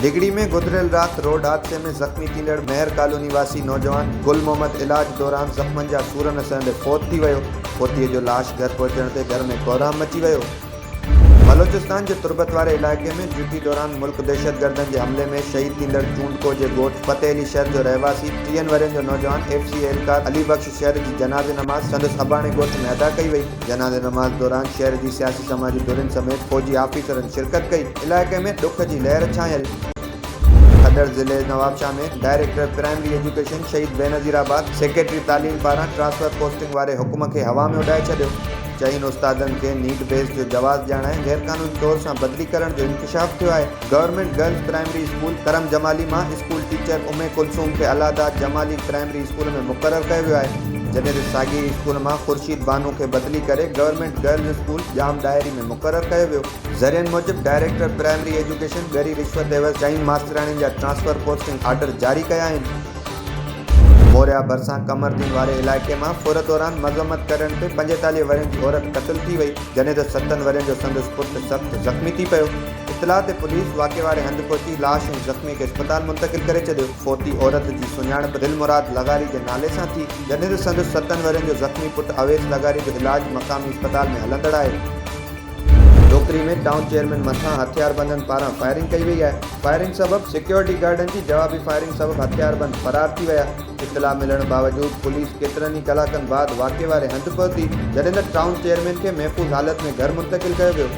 डिगड़ी में गुज़रियल रात रोड हादसे में ज़ख़्मी थींदड़ मेहर कॉलोनी वासी नौजवान गुल मोहम्मद इलाज दौरान ज़ख़्मनि जा सूरन सहंदे फौत थी वियो। फोतीअ जो लाश घर पहुचण ते घर में कोहराम मची वियो। बलोचिस्तान के तुर्बत वारे इलाके में ड्यूटी दौरान मुल्क दहशतगर्दनि के हमले में शहीद थींदड़ चूंडको के गोठ फतेह अली शहर जो रहवासी 30 वरियनि जो नौजवान FC एहलकार अली बख्श शहर की जनाज़े नमाज़ संदसि अबाणे गोठ में अदा कई वई। जनाज़े नमाज़ दौरान शहर की सियासी समाजी धुरियुनि समेत फौजी आफिसरनि शिरकत कई। इलाके में दुख की लहर छायल। खदर ज़िले नवाबशाह में डायरेक्टर प्राइमरी एजुकेशन शहीद बेनज़ीराबाद सेक्रेटरी तालीम पारां ट्रांसफर पोस्टिंग वारे हुकुम के हवा में उड़ाए छॾियो। चईन उस्तादनि के नीट बेस जो जवाज़ ॼाणाए गैरकानूनी तौर से बदली करण जो इंकशाफ थियो है। गवर्नमेंट गर्ल्स प्राइमरी स्कूल करम जमाली में स्कूल टीचर उमे कुलसूम के अलादा जमाली प्राइमरी स्कूल में मुक़रर किया वियो है। जॾहिं त साॻी स्कूल में खुर्शीद बानो के बदली करे गवर्नमेंट गर्ल्स स्कूल जाम डायरी में मुक़रर किया वियो। ज़रियनि मूजिब डायरेक्टर प्राइमरी एजुकेशन गरी रिश्वत एवज़ चईन मास्तराणियुनि जा ट्रांसफर पोस्टिंग आर्डर जारी किया आहिनि। मोरिया भरसां कमरदीन वारे इलाके में फुर दौरान मज़म्मत करण ते 45 वरियनि की औरत क़त्ल थी वई। जॾहिं त 7 वरियनि जो संदसि पुट सख़्त ज़ख़्मी थी पियो। इतला ते पुलिस वाक़े वारे हंधि पहुची लाश ऐं ज़ख़्मी के अस्पताल मुंतक़िल करे छॾियो। फोती औरत की सुञाणप दिलमुराद लगारी के नाले सां थी। जॾहिं त संदसि 7 वरियनि जो ज़ख़्मी पुट अवेस लगारी जो इलाज मक़ामी अस्पताल में हलंदड़ आहे। डोकरी में टाउन चेयरमैन मथा हथियारबंदनि पारां फायरिंग कई वई है। फायरिंग सबब सिक्योरिटी गार्डन की जवाबी फायरिंग सबब हथियारबंद फरार थी विया। इतला मिलण बावजूद पुलिस केतरनि कलाकनि बाद वाक़े वारे हंधि पहुती। जॾहिं त टाउन चेयरमैन के महफूज़ हालत में घर मुंतक़िल किया वियो।